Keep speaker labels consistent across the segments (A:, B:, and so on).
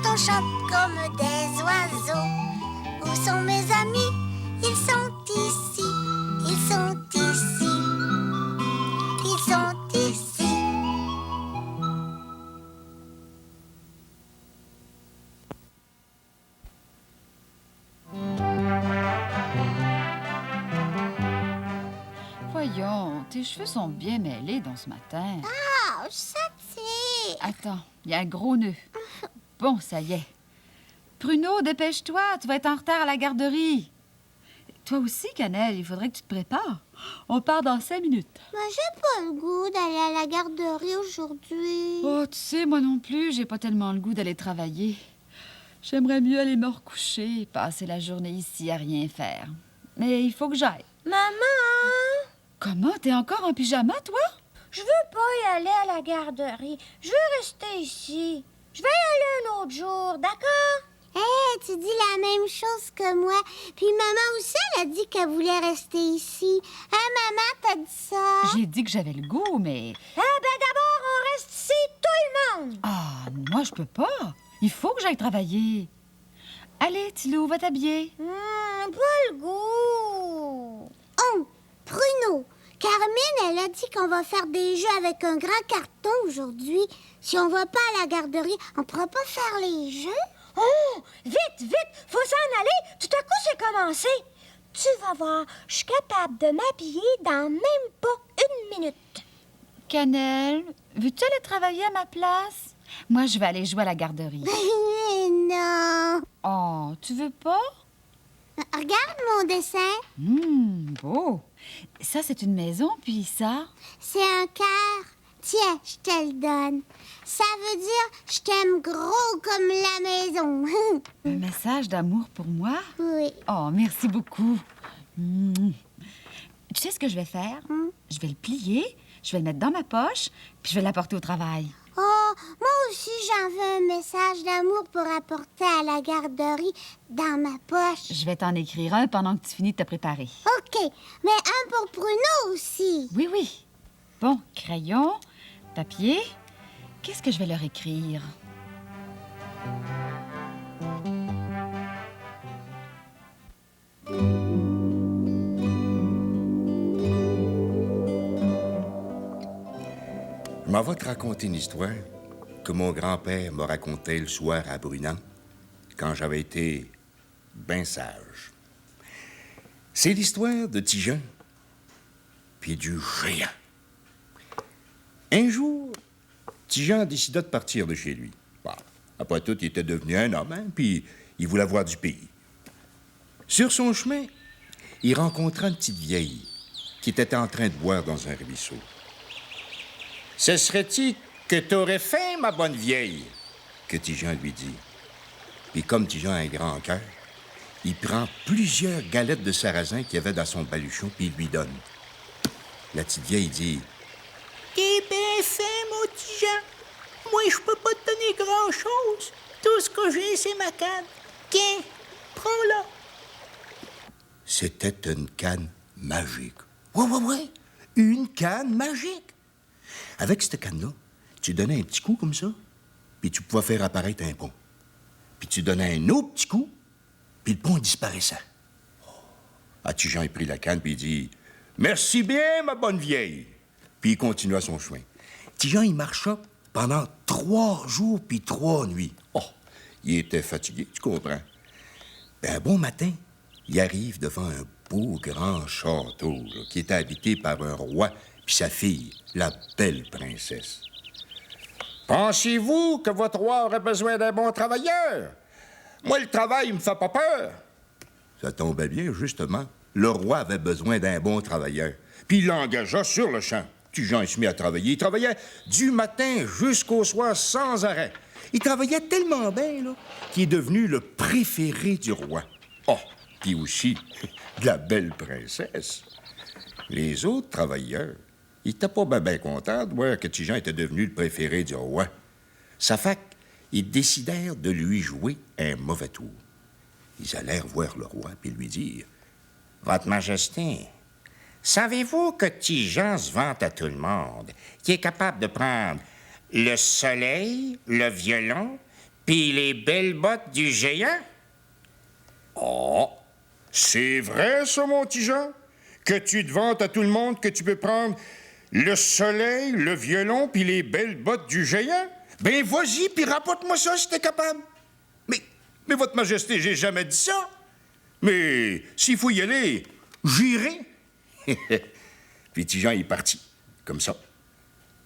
A: on chante comme des oiseaux. Où sont mes amis? Ils sont ici, ils sont ici, ils sont ici.
B: Voyons, tes cheveux sont bien mêlés dans ce matin.
A: Ah, ça c'est...
B: Attends, il y a un gros nœud. Bon, ça y est. Pruneau, dépêche-toi, tu vas être en retard à la garderie. Toi aussi, Cannelle, il faudrait que tu te prépares. On part dans 5 minutes.
A: Mais j'ai pas le goût d'aller à la garderie aujourd'hui.
B: Oh, tu sais, moi non plus, j'ai pas tellement le goût d'aller travailler. J'aimerais mieux aller me recoucher et passer la journée ici à rien faire. Mais il faut que j'aille.
A: Maman!
B: Comment? T'es encore en pyjama, toi?
A: Je veux pas y aller à la garderie. Je veux rester ici. Je vais y aller un autre jour, d'accord? Hé, tu dis la même chose que moi. Puis maman aussi, elle a dit qu'elle voulait rester ici. Hein, maman, t'as dit ça?
B: J'ai dit que j'avais le goût, mais...
A: Eh ben d'abord, on reste ici, tout le monde.
B: Ah, moi, je peux pas. Il faut que j'aille travailler. Allez, Tilou, va t'habiller.
A: Pas le goût. Oh, Pruneau, Carmine, elle a dit qu'on va faire des jeux avec un grand carton aujourd'hui. Si on va pas à la garderie, on pourra pas faire les jeux? Oh, vite, vite, faut s'en aller. Tout à coup, c'est commencé. Tu vas voir, je suis capable de m'habiller dans même pas une minute.
B: Cannelle, veux-tu aller travailler à ma place? Moi, je vais aller jouer à la garderie.
A: Non.
B: Oh, tu veux pas?
A: Regarde mon dessin.
B: Beau. Ça, c'est une maison, puis ça?
A: C'est un cœur. Tiens, je te le donne. Ça veut dire je t'aime gros comme la maison.
B: Un message d'amour pour moi?
A: Oui.
B: Oh, merci beaucoup. Tu sais ce que je vais faire? Je vais le plier, je vais le mettre dans ma poche, puis je vais l'apporter au travail.
A: Oh, moi aussi, j'en veux un message d'amour pour apporter à la garderie dans ma poche.
B: Je vais t'en écrire un pendant que tu finis de te préparer.
A: OK, mais un pour Pruneau aussi.
B: Oui, oui. Bon, crayon, papier. Qu'est-ce que je vais leur écrire?
C: Je m'en vais te raconter une histoire que mon grand-père m'a racontée le soir à Brunant, quand j'avais été bien sage. C'est l'histoire de Tigeon, puis du géant. Un jour, Tigeon décida de partir de chez lui. Bon, après tout, il était devenu un homme, hein, puis il voulait voir du pays. Sur son chemin, il rencontra une petite vieille qui était en train de boire dans un ruisseau. « Ce serait-il que t'aurais faim, ma bonne vieille? » que Tigeon lui dit. Puis comme Tigeon a un grand cœur, il prend plusieurs galettes de sarrasin qu'il y avait dans son baluchon, puis il lui donne. La petite vieille dit... « T'es bien faim, mon Tigeon. Moi, je peux pas te donner grand-chose. Tout ce que j'ai, c'est ma canne. Tiens, prends-la. » C'était une canne magique. Ouais. Une canne magique. Avec cette canne-là, tu donnais un petit coup comme ça, puis tu pouvais faire apparaître un pont. Puis tu donnais un autre petit coup, puis le pont disparaissait. Ah, Tigeon, il prit la canne, puis il dit « Merci bien, ma bonne vieille. » Puis il continua son chemin. Tigeon, il marcha pendant 3 jours puis 3 nuits. Oh, il était fatigué, tu comprends. Ben, un bon matin, il arrive devant un beau grand château là, qui était habité par un roi puis sa fille, la belle princesse. « Pensez-vous que votre roi aurait besoin d'un bon travailleur? Moi, le travail, il me fait pas peur. » Ça tombait bien, justement. Le roi avait besoin d'un bon travailleur. Puis il l'engagea sur le champ. Tigeon se mit à travailler. Il travaillait du matin jusqu'au soir sans arrêt. Il travaillait tellement bien, là, qu'il est devenu le préféré du roi. Oh, puis aussi de la belle princesse. Les autres travailleurs, ils n'étaient pas bien contents de voir que Tigeon était devenu le préféré du roi. Ça fait qu'ils décidèrent de lui jouer un mauvais tour. Ils allèrent voir le roi puis lui dire « Votre Majesté, savez-vous que Tigeon se vante à tout le monde, qui est capable de prendre le soleil, le violon,
D: Puis les belles bottes du géant?
E: Oh, c'est vrai, ça, mon petit Jean? Que tu te vantes à tout le monde que tu peux prendre le soleil, le violon, puis les belles bottes du géant? Ben, vas-y, puis rapporte-moi ça si t'es capable. Mais votre majesté, j'ai jamais dit ça. Mais s'il faut y aller, j'irai.
C: Puis petit Jean est parti, comme ça.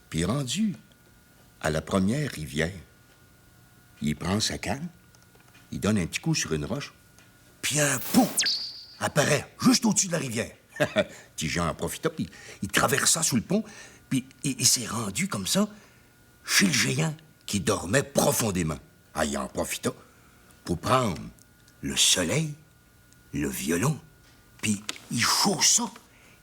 C: Puis rendu à la première rivière, il prend sa canne, il donne un petit coup sur une roche, puis un pont apparaît juste au-dessus de la rivière. Petit Jean en profita, puis il traversa sous le pont, puis il s'est rendu comme ça chez le géant qui dormait profondément. Ah, il en profita pour prendre le soleil, le violon, puis il chaussa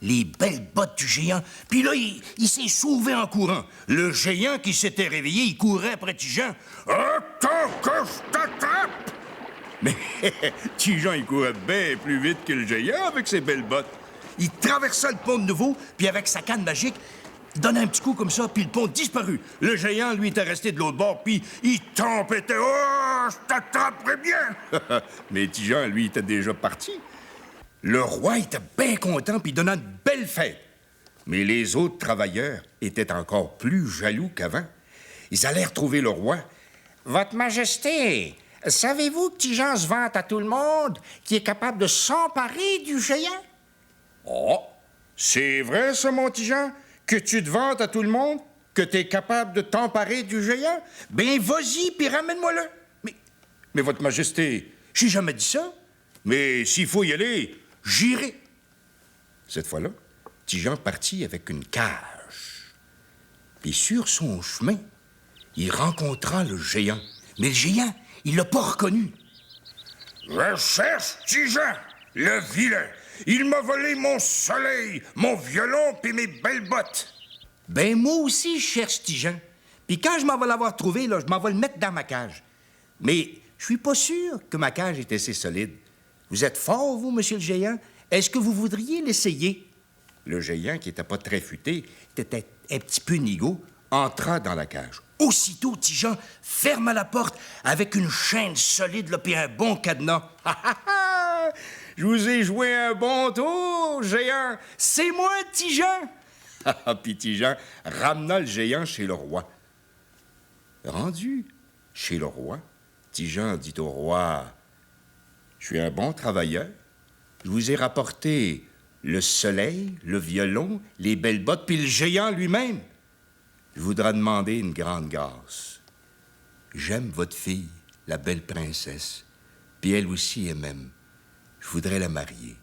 C: les belles bottes du géant. Puis là, il s'est sauvé en courant. Le géant qui s'était réveillé, il courait après Petit Jean. « Attends que je t'attrape! » Mais Petit Jean, il courait bien plus vite que le géant avec ses belles bottes. Il traversa le pont de nouveau, puis avec sa canne magique, il donnait un petit coup comme ça, puis le pont disparut. Le géant, lui, était resté de l'autre bord, puis il tempêtait. « Oh, je t'attraperai bien! » Mais Petit Jean, lui, était déjà parti. Le roi était bien content, puis donna une belle fête. Mais les autres travailleurs étaient encore plus jaloux qu'avant. Ils allèrent trouver le roi.
D: « Votre majesté, savez-vous que Petit Jean se vante à tout le monde qui est capable de s'emparer du géant? »
E: Oh, c'est vrai, ça, mon petit Jean, que tu te vantes à tout le monde que t'es capable de t'emparer du géant? Ben, vas-y, puis ramène-moi-le. Mais votre majesté, j'ai jamais dit ça. Mais s'il faut y aller, j'irai. Cette fois-là, Petit Jean partit avec une cage. Puis sur son chemin, il rencontra le géant. Mais le géant, il l'a pas reconnu. Je cherche Petit Jean, le vilain. Il m'a volé mon soleil, mon violon puis mes belles bottes. Ben, moi aussi, je cherche Petit Jean. Puis quand je m'en vais l'avoir trouvé, là, je m'en vais le mettre dans ma cage. Mais je suis pas sûr que ma cage est assez solide. Vous êtes fort, vous, monsieur le géant? Est-ce que vous voudriez l'essayer? Le géant, qui était pas très futé, était un petit peu nigaud, entra dans la cage. Aussitôt, Petit Jean ferma la porte avec une chaîne solide, là, puis un bon cadenas. Je vous ai joué un bon tour, géant. C'est moi, Petit Jean. Puis Petit Jean ramena le géant chez le roi. Rendu chez le roi, Petit Jean dit au roi, « Je suis un bon travailleur. Je vous ai rapporté le soleil, le violon, les belles bottes, puis le géant lui-même. Je voudrais demander une grande grâce. J'aime votre fille, la belle princesse, puis elle aussi elle m'aime. Je voudrais la marier. »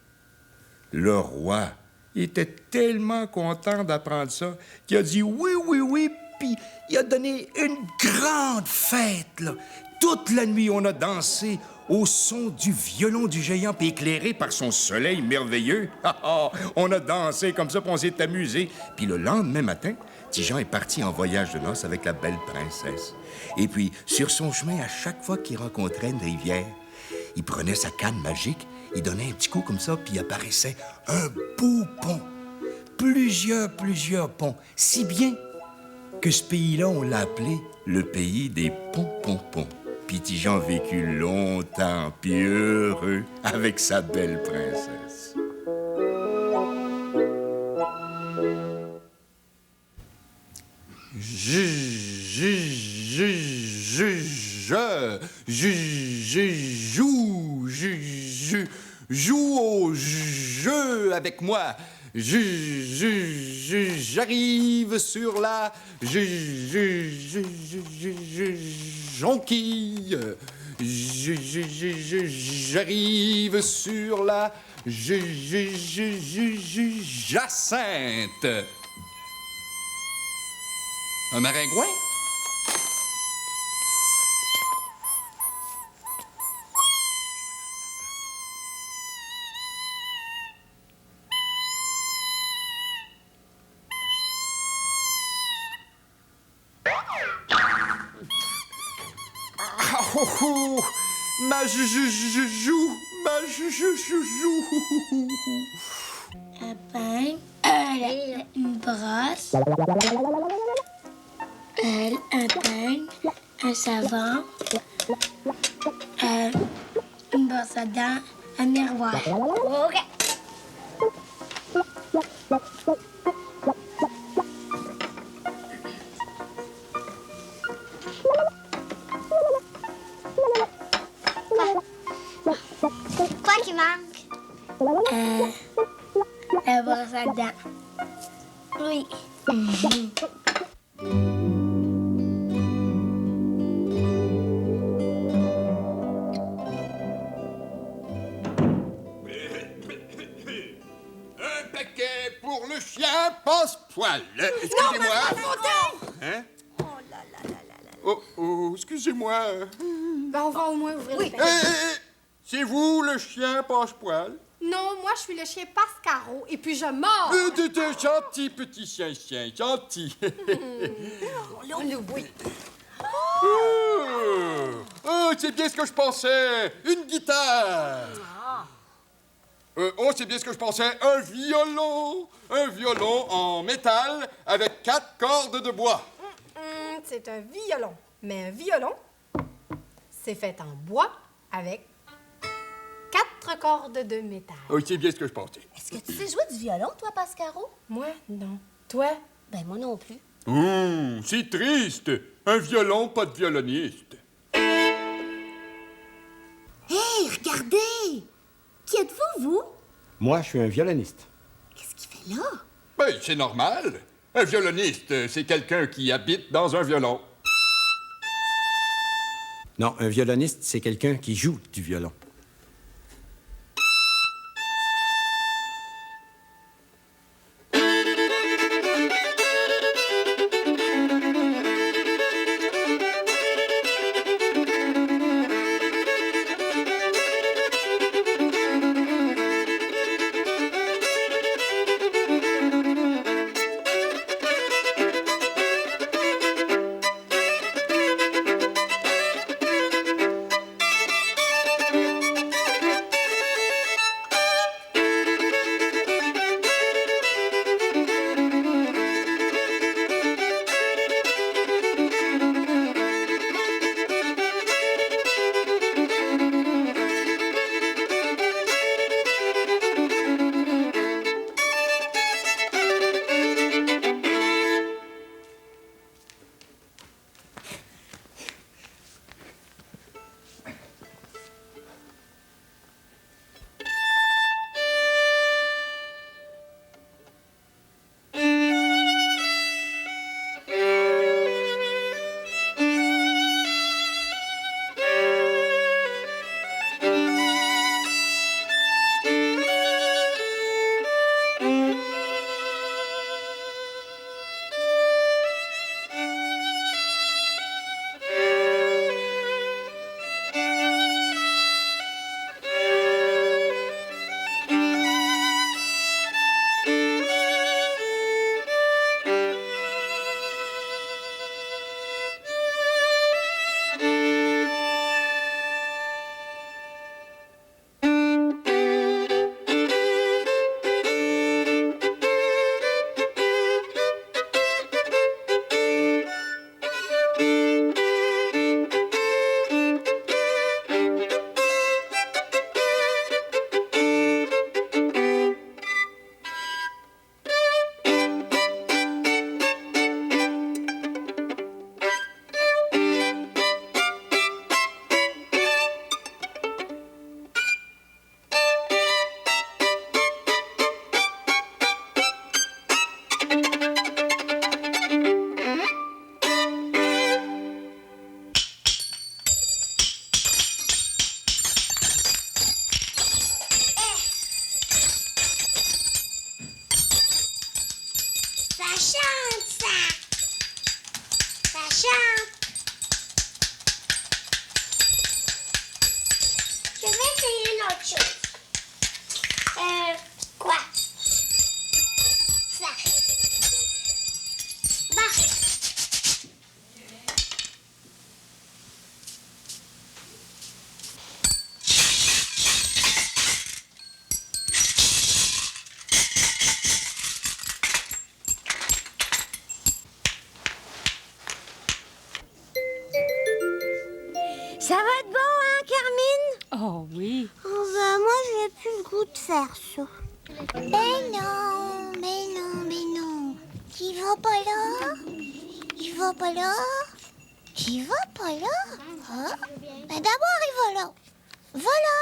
E: Le roi était tellement content d'apprendre ça qu'il a dit oui, oui, oui, puis il a donné une grande fête, là. Toute la nuit, on a dansé au son du violon du géant, puis éclairé par son soleil merveilleux. On a dansé comme ça, puis on s'est amusé. Puis le lendemain matin, Petit Jean est parti en voyage de noces avec la belle princesse. Et puis, sur son chemin, à chaque fois qu'il rencontrait une rivière, il prenait sa canne magique, il donnait un petit coup comme ça, puis il apparaissait un beau pont. Plusieurs ponts. Si bien que ce pays-là, on l'a appelé le pays des ponts. Puis Petit Jean vécut longtemps, puis heureux, avec sa belle princesse.
F: Joue au jeu avec moi. J'arrive sur la jonquille. J'arrive sur la Jacinthe. Un maringouin? Ma joue.
G: Un pain, une brosse, un pain, un savon, une brosse à dents, un miroir.
A: OK. Quoi qui manque?
G: La brosse à dents.
A: Oui.
F: Un paquet pour le chien passe-poil. Excusez-moi. Hein? Oh, excusez-moi.
H: Ben, on va au moins ouvrir le paquet.
F: C'est vous le chien passe-poil?
H: Non, moi, je suis le chien Pascaro et puis je mords.
F: Gentil petit chien, gentil.
H: Oui.
F: Oh, c'est bien ce que je pensais. Une guitare. C'est bien ce que je pensais. Un violon. Un violon en métal avec 4 cordes de bois.
H: C'est un violon. Mais un violon, c'est fait en bois avec 4 cordes de métal.
F: Oh, c'est bien ce que je pensais.
I: Est-ce que tu sais jouer du violon, toi, Pascaro?
H: Moi, non. Toi?
I: Ben, moi non plus.
F: C'est triste. Un violon, pas de violoniste.
A: Hey, regardez! Qui êtes-vous, vous?
J: Moi, je suis un violoniste.
A: Qu'est-ce qu'il fait là?
F: Ben, c'est normal. Un violoniste, c'est quelqu'un qui habite dans un violon.
J: Non, un violoniste, c'est quelqu'un qui joue du violon.
A: bon, hein, Carmine?
B: Oh oui.
A: Oh, ben, moi, j'ai plus le goût de faire ça. Mais non. Tu vas pas là? Tu vas pas là? Tu vas pas là? Ah? Ben, d'abord, il va là. Voilà.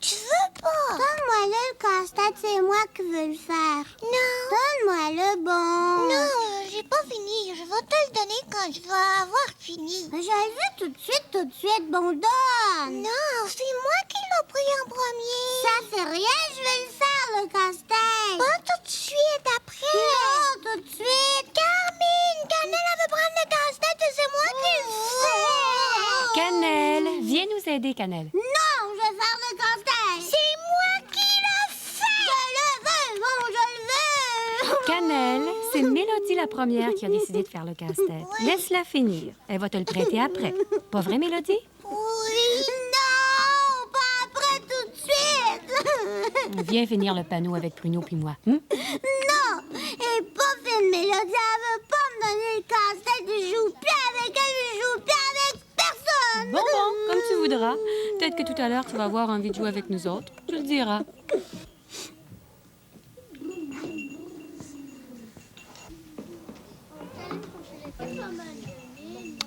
A: Tu veux pas? Donne-moi le casse-tête, c'est moi qui veux le faire. Non. Donne-moi le bon. Non, j'ai pas fini. Je vais te le donner quand je vais avoir fini. Je le veux tout de suite. Bon, donne. Non, c'est moi qui l'ai pris en premier. Ça fait rien, je vais le faire, le casse-tête. Pas tout de suite, après. Non, tout de suite. Carmine, elle veut prendre le casse-tête et c'est moi qui le fais.
K: Cannelle, viens nous aider, Cannelle.
A: Non, je vais faire le casse-tête. C'est moi qui le fais. Je le veux, je le veux.
K: Cannelle, c'est Mélodie la première qui a décidé de faire le casse-tête.
A: Oui.
K: Laisse-la finir. Elle va te le prêter après. Pas vrai, Mélodie?
A: Oui. Non, pas après tout de suite.
K: Viens finir le panneau avec Pruno puis moi. Hein?
A: Non, et pas fine, Mélodie. Elle veut pas me donner le casse-tête. Je joue plus avec elle, je joue plus avec personne.
K: Bon, comme tu voudras. Peut-être que tout à l'heure, tu vas avoir envie de jouer avec nous autres. Tu le diras.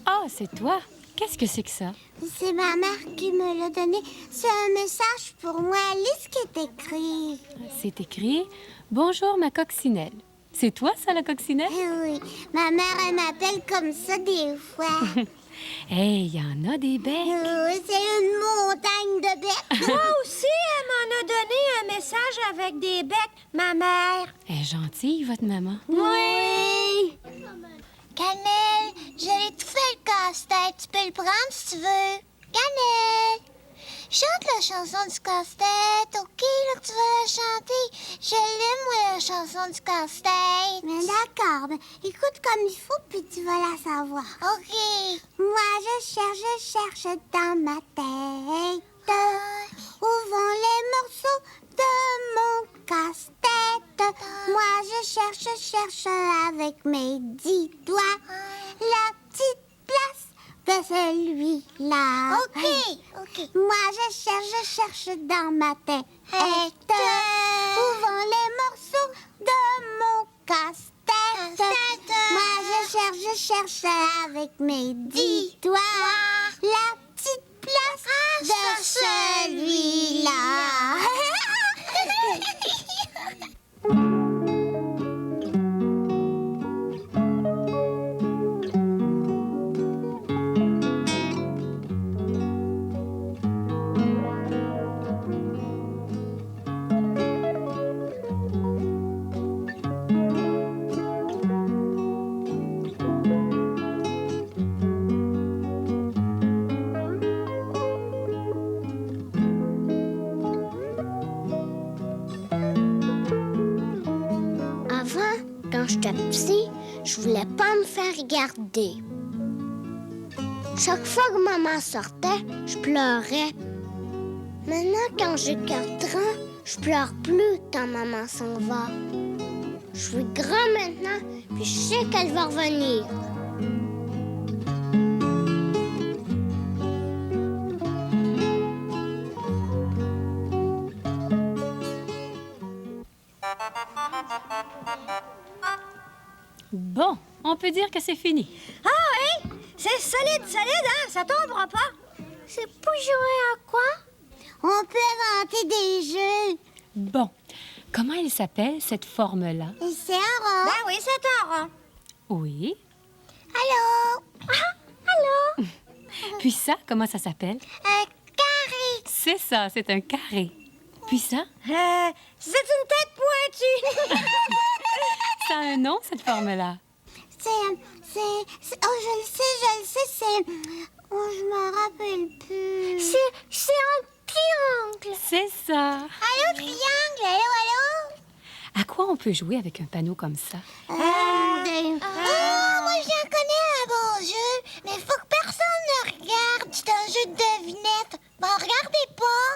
K: Oh, c'est toi. Qu'est-ce que c'est que ça?
A: C'est ma mère qui me l'a donné. C'est un message pour moi. Lis ce qui est écrit.
K: C'est écrit « Bonjour, ma coccinelle ». C'est toi, ça, la coccinelle?
A: Oui, ma mère, elle m'appelle comme ça des fois.
K: Hey, il y en a des becs.
A: Oui, c'est une montagne de becs. Moi aussi, elle m'en a donné un message avec des becs, ma mère.
K: Elle est gentille, votre maman.
A: Oui. Cannelle, j'ai tout fait le casse-tête. Tu peux le prendre si tu veux. Cannelle, chante la chanson du casse-tête, OK, là, que tu veux la chanter. Je l'aime, moi, la chanson du casse-tête. Mais d'accord, mais écoute comme il faut, puis tu vas la savoir. OK. Moi, je cherche dans ma tête. Où vont les morceaux de mon casse-tête? Moi, je cherche avec mes 10 doigts la petite place de celui-là. OK. Moi, je cherche dans ma tête. Où vont les morceaux de mon casse-tête? Moi, je cherche avec mes 10 doigts la petite place de celui-là. Quand j'étais petit, je voulais pas me faire regarder. Chaque fois que maman sortait, je pleurais. Maintenant, quand j'ai 4 ans, je pleure plus quand maman s'en va. Je suis grand maintenant, puis je sais qu'elle va revenir.
K: Bon, on peut dire que c'est fini.
A: Ah oui? C'est solide, hein? Ça tombera pas. C'est pour jouer à quoi? On peut inventer des jeux.
K: Bon, comment elle s'appelle, cette forme-là?
A: C'est un rond. Ben oui, c'est un rond.
K: Oui.
A: Allô? Ah, allô?
K: Puis ça, comment ça s'appelle?
A: Un carré.
K: C'est ça, c'est un carré. Puis ça?
A: C'est une tête pointue.
K: Ça a un nom, cette forme-là?
A: Oh, je le sais, c'est... Oh, je me rappelle plus. C'est un triangle.
K: C'est ça.
A: Allô, triangle? Allô?
K: À quoi on peut jouer avec un panneau comme ça?
A: Moi, j'en connais un bon jeu, mais faut que personne ne regarde. C'est un jeu de devinette. Bon, regardez pas.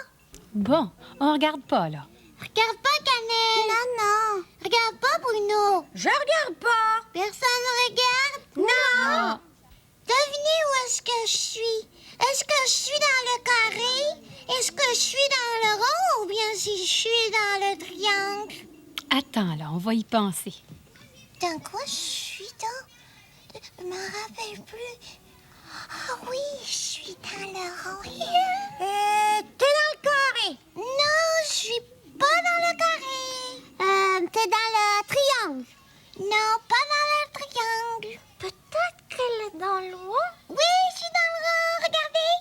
K: Bon, on regarde pas, là.
A: Regarde pas, Cannelle. Non. Regarde pas, Bruno. Je regarde pas. Personne ne regarde? Non. Devinez où est-ce que je suis. Est-ce que je suis dans le carré? Est-ce que je suis dans le rond ou bien si je suis dans le triangle?
K: Attends, là, on va y penser.
A: Dans quoi je suis dans? Je m'en rappelle plus. Ah oui, je suis dans le rond. T'es dans le carré? Non, je suis pas dans le carré. T'es dans le triangle? Non, pas dans le triangle. Peut-être qu'elle est dans le rond? Oui, je suis dans le rond, regardez.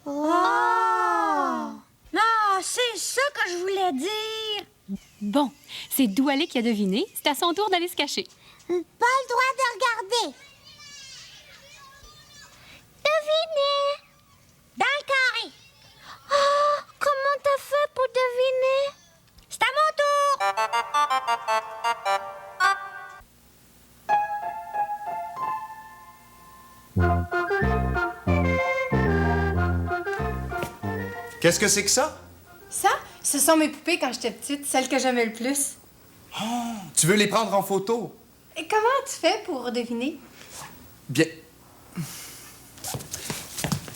A: Oh! Non, c'est ça que je voulais dire.
K: Bon, c'est Doualé qui a deviné. C'est à son tour d'aller se cacher.
A: Pas le droit de regarder. Devinez. Dans le carré. Oh, comment t'as fait pour deviner? C'est à mon tour.
L: Qu'est-ce que c'est que ça?
H: Ça, ce sont mes poupées quand j'étais petite, celles que j'aimais le plus.
L: Oh, tu veux les prendre en photo?
H: Et comment tu fais pour deviner?
L: Bien.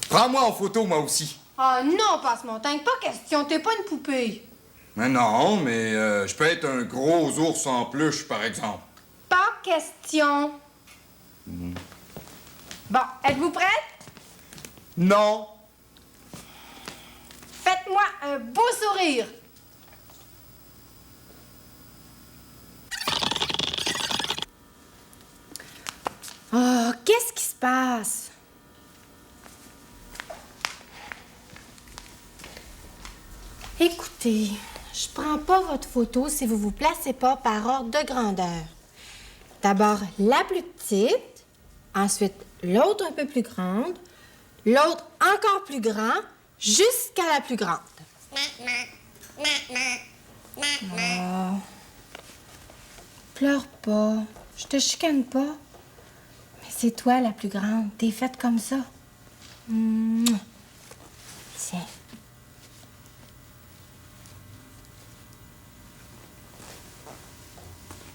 L: Prends-moi en photo, moi aussi.
H: Ah non, Passe-Montagne, pas question, t'es pas une poupée.
L: Mais non, mais je peux être un gros ours en peluche, par exemple.
H: Pas question. Bon, êtes-vous prête?
L: Non.
H: Faites-moi un beau sourire. Oh, qu'est-ce qui se passe? Écoutez, je prends pas votre photo si vous vous placez pas par ordre de grandeur. D'abord la plus petite, ensuite l'autre un peu plus grande, l'autre encore plus grand, jusqu'à la plus grande. Oh. Pleure pas, je te chicane pas. Mais c'est toi la plus grande, t'es faite comme ça. Tiens.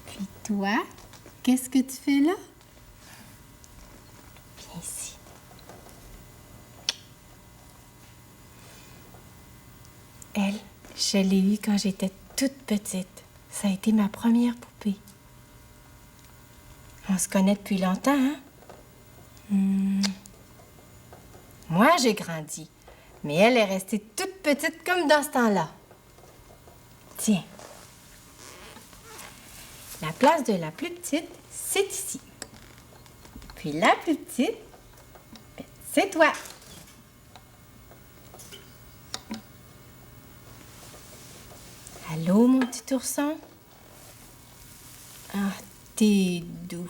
H: Puis toi, qu'est-ce que tu fais là? Viens ici. Elle, je l'ai eue quand j'étais toute petite. Ça a été ma première poupée. On se connaît depuis longtemps, hein? Moi, j'ai grandi. Mais elle est restée toute petite comme dans ce temps-là. Tiens. La place de la plus petite, c'est ici. Puis la plus petite, c'est toi. Allô, mon petit ourson? Ah, t'es doux.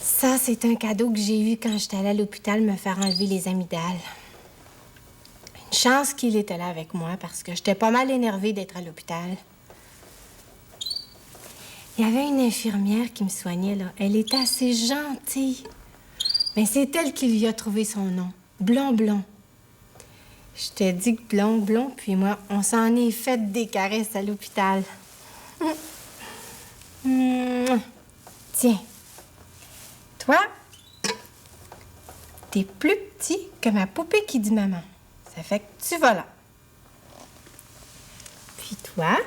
H: Ça, c'est un cadeau que j'ai eu quand j'étais allée à l'hôpital me faire enlever les amygdales. Une chance qu'il était là avec moi parce que j'étais pas mal énervée d'être à l'hôpital. Il y avait une infirmière qui me soignait, là. Elle était assez gentille. Mais c'est elle qui lui a trouvé son nom. Blond-Blond. Je t'ai dit que Blond-Blond, puis moi, on s'en est fait des caresses à l'hôpital. Tiens. Toi, t'es plus petit que ma poupée qui dit maman. Ça fait que tu vas là. Puis toi,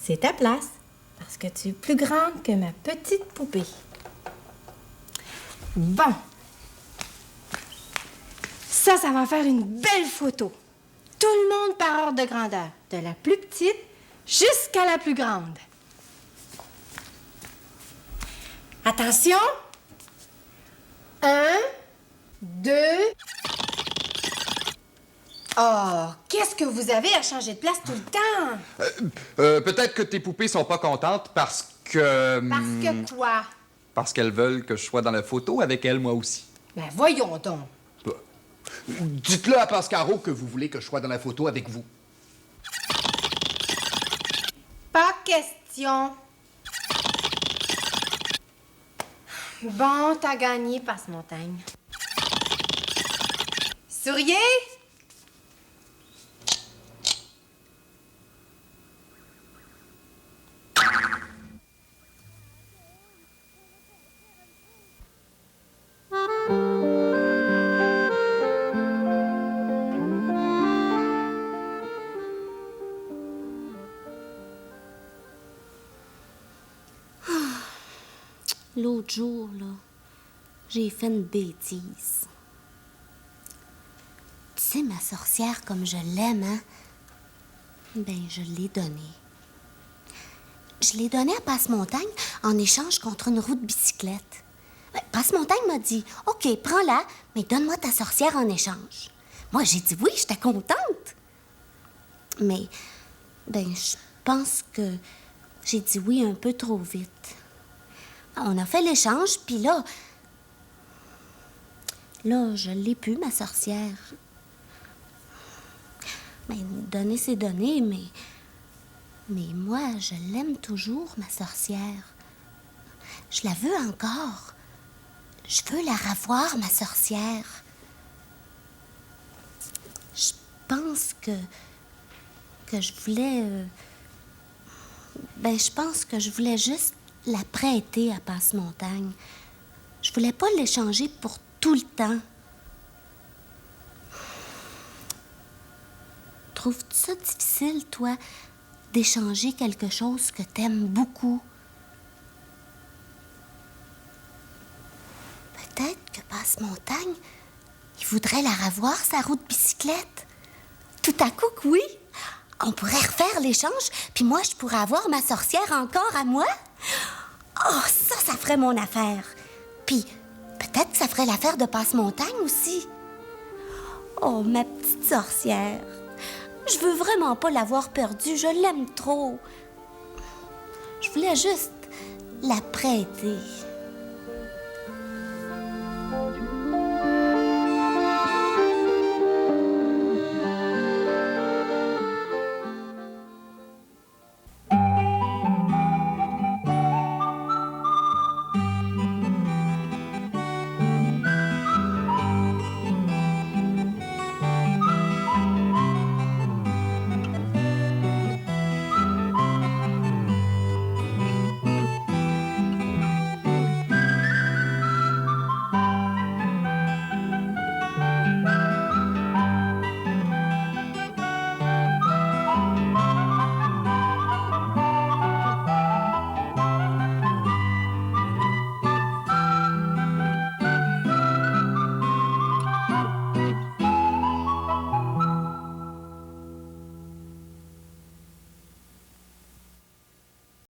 H: c'est ta place. Parce que tu es plus grande que ma petite poupée. Bon. Ça va faire une belle photo. Tout le monde par ordre de grandeur. De la plus petite jusqu'à la plus grande. Attention. 1, 2... Oh, qu'est-ce que vous avez à changer de place tout le temps?
F: Peut-être que tes poupées sont pas contentes parce que...
H: Parce que quoi?
F: Parce qu'elles veulent que je sois dans la photo avec elles, moi aussi.
H: Ben voyons donc.
M: Dites-le à Pascaro que vous voulez que je sois dans la photo avec vous.
H: Pas question. Bon, t'as gagné, Passe-Montagne. Souriez!
I: L'autre jour, là, j'ai fait une bêtise. Tu sais, ma sorcière, comme je l'aime, hein? Ben, je l'ai donnée. Je l'ai donnée à Passe-Montagne en échange contre une roue de bicyclette. Ben, Passe-Montagne m'a dit, « OK, prends-la, mais donne-moi ta sorcière en échange. » Moi, j'ai dit oui, j'étais contente. Mais, ben, je pense que j'ai dit oui un peu trop vite. On a fait l'échange, puis là, je l'ai plus, ma sorcière. Ben, donner, c'est donner, mais moi, je l'aime toujours, ma sorcière. Je la veux encore. Je veux la revoir, ma sorcière. Je pense que je voulais... je pense que je voulais juste la prêter à Passe-Montagne. Je voulais pas l'échanger pour tout le temps. Trouves-tu ça difficile, toi, d'échanger quelque chose que t'aimes beaucoup? Peut-être que Passe-Montagne, il voudrait la revoir, sa roue de bicyclette. Tout à coup, que oui. On pourrait refaire l'échange, puis moi, je pourrais avoir ma sorcière encore à moi. Oh, ça ferait mon affaire. Puis, peut-être que ça ferait l'affaire de Passe-Montagne aussi. Oh, ma petite sorcière. Je veux vraiment pas l'avoir perdue, je l'aime trop. Je voulais juste la prêter.